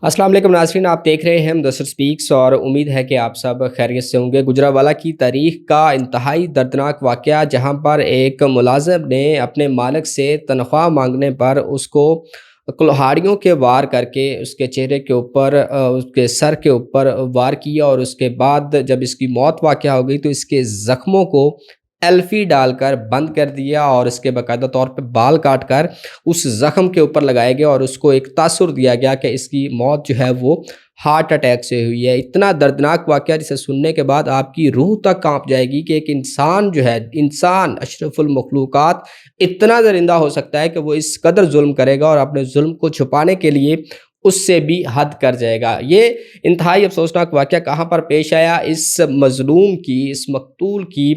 السلام علیکم ناظرین، آپ دیکھ رہے ہیں مدثر سپیکس اور امید ہے کہ آپ سب خیریت سے ہوں گے۔ گجرانوالہ کی تاریخ کا انتہائی دردناک واقعہ، جہاں پر ایک ملازم نے اپنے مالک سے تنخواہ مانگنے پر اس کو کلہاڑیوں کے وار کر کے اس کے چہرے کے اوپر اس کے سر کے اوپر وار کیا، اور اس کے بعد جب اس کی موت واقع ہو گئی تو اس کے زخموں کو ایلفی ڈال کر بند کر دیا، اور اس کے باقاعدہ طور پہ بال کاٹ کر اس زخم کے اوپر لگائے گئے، اور اس کو ایک تاثر دیا گیا کہ اس کی موت جو ہے وہ ہارٹ اٹیک سے ہوئی ہے۔ اتنا دردناک واقعہ جسے سننے کے بعد آپ کی روح تک کانپ جائے گی کہ ایک انسان جو ہے، انسان اشرف المخلوقات اتنا درندہ ہو سکتا ہے کہ وہ اس قدر ظلم کرے گا اور اپنے ظلم کو چھپانے کے لیے اس سے بھی حد کر جائے گا۔ یہ انتہائی افسوسناک واقعہ کہاں پر پیش آیا؟ اس مظلوم کی، اس مقتول کی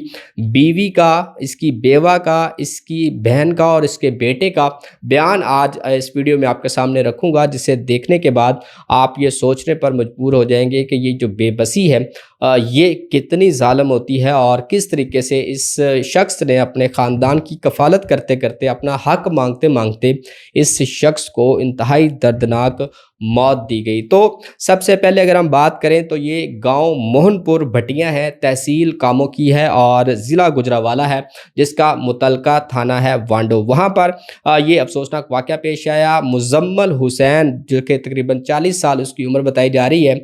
بیوی کا، اس کی بیوہ کا، اس کی بہن کا اور اس کے بیٹے کا بیان آج اس ویڈیو میں آپ کے سامنے رکھوں گا، جسے دیکھنے کے بعد آپ یہ سوچنے پر مجبور ہو جائیں گے کہ یہ جو بے بسی ہے یہ کتنی ظالم ہوتی ہے، اور کس طریقے سے اس شخص نے اپنے خاندان کی کفالت کرتے کرتے، اپنا حق مانگتے مانگتے اس شخص کو انتہائی دردناک موت دی گئی۔ تو سب سے پہلے اگر ہم بات کریں تو یہ گاؤں موہن پور بھٹیاں ہے، تحصیل کاموں کی ہے اور ضلع گجرانوالہ ہے، جس کا متعلقہ تھانہ ہے وانڈو۔ وہاں پر یہ افسوسناک واقعہ پیش آیا۔ مزمل حسین، جو کہ تقریباً 40 سال اس کی عمر بتائی جا رہی ہے،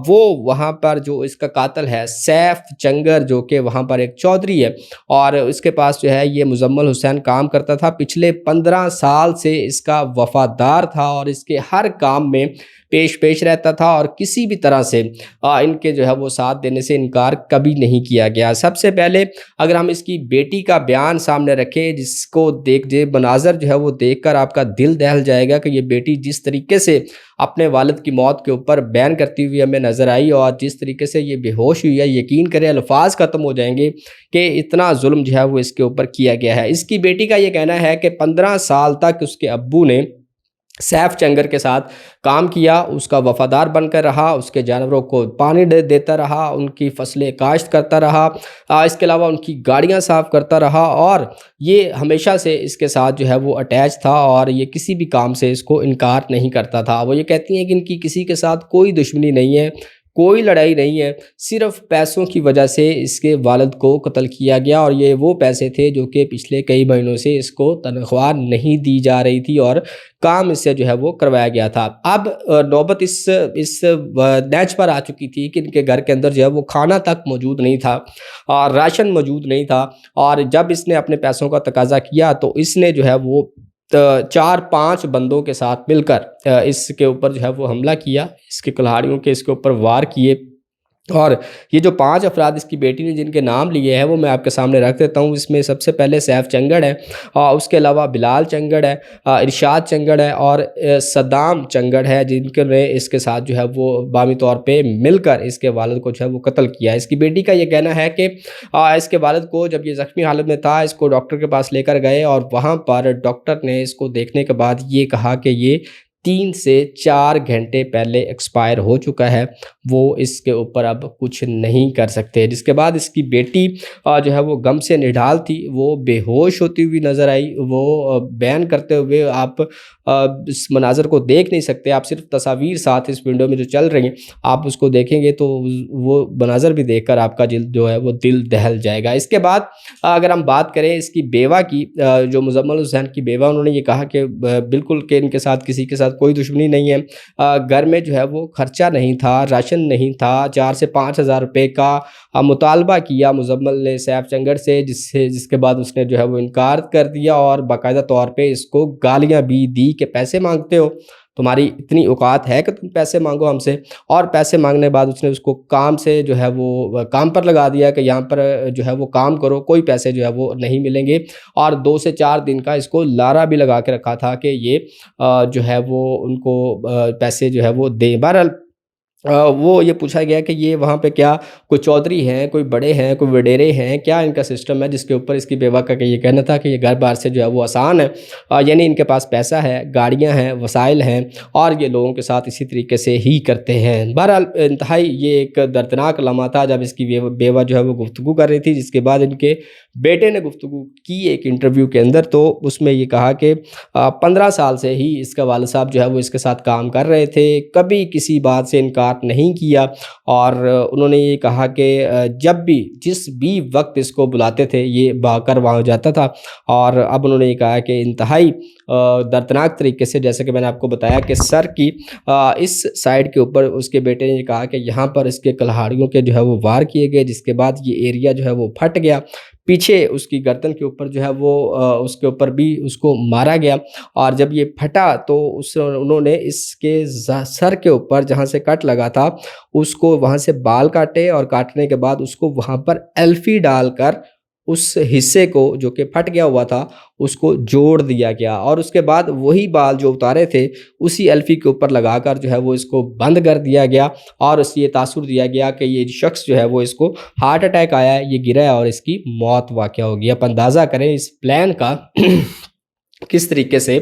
وہ وہاں پر جو اس کا قاتل ہے سیف چنگر، جو کہ وہاں پر ایک چودھری ہے، اور اس کے پاس جو ہے یہ مزمل حسین کام کرتا تھا۔ پچھلے 15 سال سے اس کا وفادار تھا اور اس کے ہر کام میں پیش رہتا تھا، اور کسی بھی طرح سے ان کے جو ہے وہ ساتھ دینے سے انکار کبھی نہیں کیا گیا۔ سب سے پہلے اگر ہم اس کی بیٹی کا بیان سامنے رکھیں، جس کو مناظر جو ہے وہ دیکھ کر آپ کا دل دہل جائے گا کہ یہ بیٹی جس طریقے سے اپنے والد کی موت کے اوپر بیان کرتی ہوئی ہمیں نظر آئی، اور جس طریقے سے یہ بے ہوش ہوئی ہے، یقین کریں الفاظ ختم ہو جائیں گے کہ اتنا ظلم جو ہے وہ اس کے اوپر کیا گیا ہے۔ اس کی بیٹی کا یہ کہنا ہے کہ 15 سال تک اس کے ابو نے سیف چنگر کے ساتھ کام کیا، اس کا وفادار بن کر رہا، اس کے جانوروں کو پانی دیتا رہا، ان کی فصلیں کاشت کرتا رہا، اس کے علاوہ ان کی گاڑیاں صاف کرتا رہا، اور یہ ہمیشہ سے اس کے ساتھ جو ہے وہ اٹیچ تھا، اور یہ کسی بھی کام سے اس کو انکار نہیں کرتا تھا۔ وہ یہ کہتی ہیں کہ ان کی کسی کے ساتھ کوئی دشمنی نہیں ہے، کوئی لڑائی نہیں ہے، صرف پیسوں کی وجہ سے اس کے والد کو قتل کیا گیا، اور یہ وہ پیسے تھے جو کہ پچھلے کئی مہینوں سے اس کو تنخواہ نہیں دی جا رہی تھی، اور کام اس سے جو ہے وہ کروایا گیا تھا۔ اب نوبت اس نیچ پر آ چکی تھی کہ ان کے گھر کے اندر جو ہے وہ کھانا تک موجود نہیں تھا، اور راشن موجود نہیں تھا، اور جب اس نے اپنے پیسوں کا تقاضا کیا تو اس نے جو ہے وہ 4-5 بندوں کے ساتھ مل کر اس کے اوپر جو ہے وہ حملہ کیا، اس کے کلہاڑیوں کے اس کے اوپر وار کیے، اور یہ جو 5 افراد اس کی بیٹی نے جن کے نام لیے ہیں وہ میں آپ کے سامنے رکھ دیتا ہوں۔ اس میں سب سے پہلے سیف چنگڑ ہے، اور اس کے علاوہ بلال چنگڑ ہے، ارشاد چنگڑ ہے، اور صدام چنگڑ ہے، جن کے نے اس کے ساتھ جو ہے وہ بامی طور پہ مل کر اس کے والد کو جو ہے وہ قتل کیا۔ اس کی بیٹی کا یہ کہنا ہے کہ اس کے والد کو جب یہ زخمی حالت میں تھا، اس کو ڈاکٹر کے پاس لے کر گئے، اور وہاں پر ڈاکٹر نے اس کو دیکھنے کے بعد یہ کہا کہ یہ 3 سے 4 گھنٹے پہلے ایکسپائر ہو چکا ہے، وہ اس کے اوپر اب کچھ نہیں کر سکتے۔ جس کے بعد اس کی بیٹی جو ہے وہ غم سے نڈھال تھی، وہ بے ہوش ہوتی ہوئی نظر آئی۔ وہ بیان کرتے ہوئے آپ اس مناظر کو دیکھ نہیں سکتے، آپ صرف تصاویر ساتھ اس ویڈیو میں جو چل رہی ہیں آپ اس کو دیکھیں گے تو وہ مناظر بھی دیکھ کر آپ کا جو ہے وہ دل دہل جائے گا۔ اس کے بعد اگر ہم بات کریں اس کی بیوہ کی، جو مزمل حسین کی بیوہ، انہوں نے یہ کہا کہ بالکل کہ ان کے ساتھ کسی کے ساتھ کوئی دشمنی نہیں ہے، گھر میں جو ہے وہ خرچہ نہیں تھا، راشن نہیں تھا، 4 سے 5 ہزار روپے کا مطالبہ کیا مزمل نے سیف چنگر سے، جس کے بعد اس نے جو ہے وہ انکار کر دیا، اور باقاعدہ طور پہ اس کو گالیاں بھی دی کہ پیسے مانگتے ہو، تمہاری اتنی اوقات ہے کہ تم پیسے مانگو ہم سے، اور پیسے مانگنے کے بعد اس نے اس کو کام سے جو ہے وہ کام پر لگا دیا کہ یہاں پر جو ہے وہ کام کرو، کوئی پیسے جو ہے وہ نہیں ملیں گے، اور 2 سے 4 دن کا اس کو لارا بھی لگا کے رکھا تھا کہ یہ جو ہے وہ ان کو پیسے جو ہے وہ دیں۔ بہرحال وہ یہ پوچھا گیا کہ یہ وہاں پہ کیا کوئی چودھری ہیں، کوئی بڑے ہیں، کوئی وڈیرے ہیں، کیا ان کا سسٹم ہے؟ جس کے اوپر اس کی بیوہ کا کہ یہ کہنا تھا کہ یہ گھر بار سے جو ہے وہ آسان ہے، یعنی ان کے پاس پیسہ ہے، گاڑیاں ہیں، وسائل ہیں، اور یہ لوگوں کے ساتھ اسی طریقے سے ہی کرتے ہیں۔ بہرحال انتہائی یہ ایک دردناک لمحہ تھا جب اس کی بیوہ جو ہے وہ گفتگو کر رہی تھی، جس کے بعد ان کے بیٹے نے گفتگو کی ایک انٹرویو کے اندر، تو اس میں یہ کہا کہ 15 سال سے ہی اس کا والد صاحب جو ہے وہ اس کے ساتھ کام کر رہے تھے، کبھی کسی بات سے انکار نہیں کیا، اور انہوں نے یہ کہا کہ جب بھی جس بھی وقت اس کو بلاتے تھے یہ بھاگ کر وہاں جاتا تھا۔ اور اب انہوں نے یہ کہا کہ انتہائی دردناک طریقے سے، جیسے کہ میں نے آپ کو بتایا کہ سر کی اس سائڈ کے اوپر اس کے بیٹے نے یہ کہا کہ یہاں پر اس کے کلہاڑیوں کے جو ہے وہ وار کیے گئے، جس کے بعد یہ ایریا جو ہے وہ پھٹ گیا، پیچھے اس کی گردن کے اوپر جو ہے وہ اس کے اوپر بھی اس کو مارا گیا، اور جب یہ پھٹا تو انہوں نے اس کے سر کے اوپر جہاں سے کٹ لگا تھا اس کو وہاں سے بال کاٹے، اور کاٹنے کے بعد اس کو وہاں پر ایلفی ڈال کر اس حصے کو جو کہ پھٹ گیا ہوا تھا اس کو جوڑ دیا گیا، اور اس کے بعد وہی بال جو اتارے تھے اسی ایلفی کے اوپر لگا کر جو ہے وہ اس کو بند کر دیا گیا، اور اس یہ تاثر دیا گیا کہ یہ شخص جو ہے وہ اس کو ہارٹ اٹیک آیا ہے، یہ گرا ہے اور اس کی موت واقع ہوگی۔ آپ اندازہ کریں اس پلان کا کس طریقے سے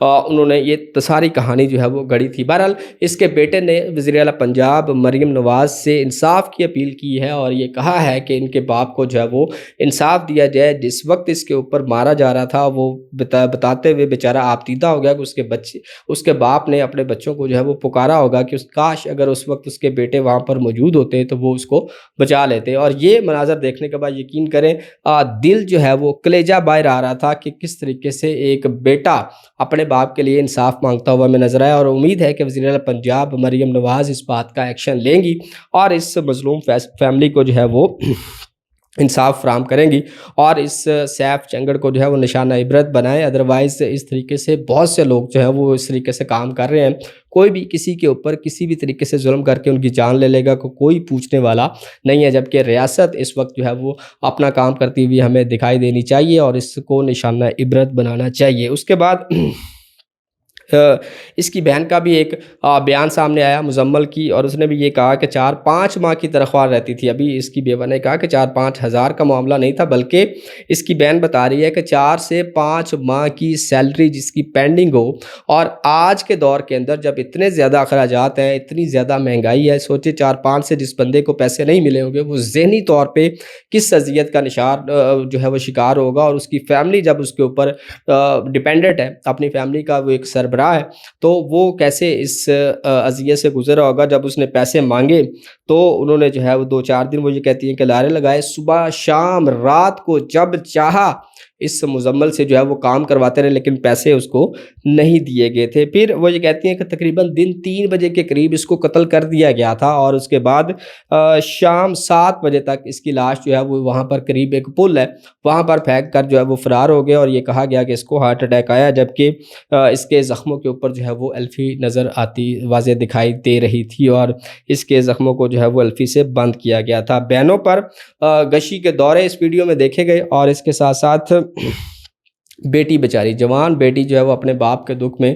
انہوں نے یہ ساری کہانی جو ہے وہ گڑھی تھی۔ بہرحال اس کے بیٹے نے وزیر اعلیٰ پنجاب مریم نواز سے انصاف کی اپیل کی ہے، اور یہ کہا ہے کہ ان کے باپ کو جو ہے وہ انصاف دیا جائے۔ جس وقت اس کے اوپر مارا جا رہا تھا وہ بتاتے ہوئے بیچارہ آپتیدہ ہو گیا کہ اس کے باپ نے اپنے بچوں کو جو ہے وہ پکارا ہوگا کہ کاش اگر اس وقت اس کے بیٹے وہاں پر موجود ہوتے تو وہ اس کو بچا لیتے۔ اور یہ مناظر دیکھنے کے بعد یقین کریں دل جو ہے وہ کلیجہ باہر آ رہا تھا کہ کس طریقے سے ایک بیٹا اپنے باپ کے لیے انصاف مانگتا ہوا میں نظر آیا، اور امید ہے کہ وزیر اعلیٰ پنجاب مریم نواز اس بات کا ایکشن لیں گی اور اس مظلوم فیملی کو جو ہے وہ انصاف فراہم کریں گی، اور اس سیف چنگڑ کو جو ہے وہ نشانہ عبرت بنائیں۔ ادروائز اس طریقے سے بہت سے لوگ جو ہیں وہ اس طریقے سے کام کر رہے ہیں، کوئی بھی کسی کے اوپر کسی بھی طریقے سے ظلم کر کے ان کی جان لے لے گا، کوئی پوچھنے والا نہیں ہے، جبکہ ریاست اس وقت جو ہے وہ اپنا کام کرتی ہوئی ہمیں دکھائی دینی چاہیے اور اس کو نشانہ عبرت بنانا چاہیے۔ اس کے بعد اس کی بہن کا بھی ایک بیان سامنے آیا مزمل کی، اور اس نے بھی یہ کہا کہ 4-5 ماہ کی تنخواہ رہتی تھی۔ ابھی اس کی بیوہ نے کہا کہ 4-5 ہزار کا معاملہ نہیں تھا، بلکہ اس کی بہن بتا رہی ہے کہ 4 سے 5 ماہ کی سیلری جس کی پینڈنگ ہو، اور آج کے دور کے اندر جب اتنے زیادہ اخراجات ہیں، اتنی زیادہ مہنگائی ہے، سوچے 4-5 سے جس بندے کو پیسے نہیں ملے ہوں گے وہ ذہنی طور پہ کس اذیت کا جو ہے وہ شکار ہوگا، اور اس کی فیملی جب اس کے اوپر ڈیپینڈنٹ ہے، اپنی فیملی کا وہ ایک سربراہ ہے، تو وہ کیسے اس اذیت سے گزرا ہوگا۔ جب اس نے پیسے مانگے تو انہوں نے جو ہے وہ 2-4 دن وہ یہ کہتی ہیں کہ لارے لگائے، صبح شام رات کو جب چاہا اس مزمل سے جو ہے وہ کام کرواتے رہے، لیکن پیسے اس کو نہیں دیے گئے تھے۔ پھر وہ یہ کہتی ہیں کہ تقریباً دن 3 بجے کے قریب اس کو قتل کر دیا گیا تھا، اور اس کے بعد شام 7 بجے تک اس کی لاش جو ہے وہ وہاں پر قریب ایک پل ہے وہاں پر پھینک کر جو ہے وہ فرار ہو گئے، اور یہ کہا گیا کہ اس کو ہارٹ اٹیک آیا، جبکہ اس کے زخموں کے اوپر جو ہے وہ ایلفی نظر آتی واضح دکھائی دے رہی تھی، اور اس کے زخموں کو جو ہے وہ ایلفی سے بند کیا گیا تھا۔ بہنوں پر غشی کے دورے اس ویڈیو میں دیکھے گئے، اور اس کے ساتھ ساتھ بیٹی بیچاری جوان بیٹی جو ہے وہ اپنے باپ کے دکھ میں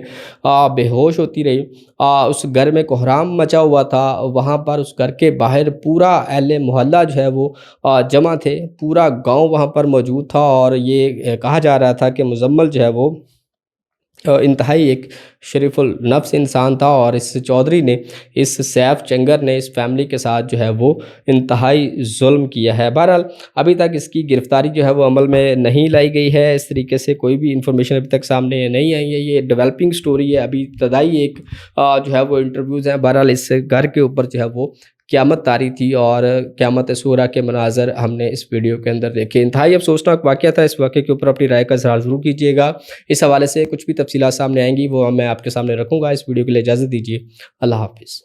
بے ہوش ہوتی رہی۔ اس گھر میں کوہرام مچا ہوا تھا، وہاں پر اس گھر کے باہر پورا اہل محلہ جو ہے وہ جمع تھے، پورا گاؤں وہاں پر موجود تھا، اور یہ کہا جا رہا تھا کہ مزمل جو ہے وہ انتہائی ایک شریف النفس انسان تھا، اور اس چودھری نے، اس سیف چنگر نے اس فیملی کے ساتھ جو ہے وہ انتہائی ظلم کیا ہے۔ بہرحال ابھی تک اس کی گرفتاری جو ہے وہ عمل میں نہیں لائی گئی ہے، اس طریقے سے کوئی بھی انفارمیشن ابھی تک سامنے نہیں آئی ہے، یہ ڈیولپنگ سٹوری ہے، ابھی ابتدائی ایک جو ہے وہ انٹرویوز ہیں۔ بہرحال اس گھر کے اوپر جو ہے وہ قیامت طاری تھی، اور قیامت صغریٰ کے مناظر ہم نے اس ویڈیو کے اندر دیکھے۔ انتہائی افسوسناک واقعہ تھا، اس واقعے کے اوپر اپنی رائے کا اظہار ضرور کیجیے گا۔ اس حوالے سے کچھ بھی تفصیلات سامنے آئیں گی وہ میں آپ کے سامنے رکھوں گا۔ اس ویڈیو کے لیے اجازت دیجیے، اللہ حافظ۔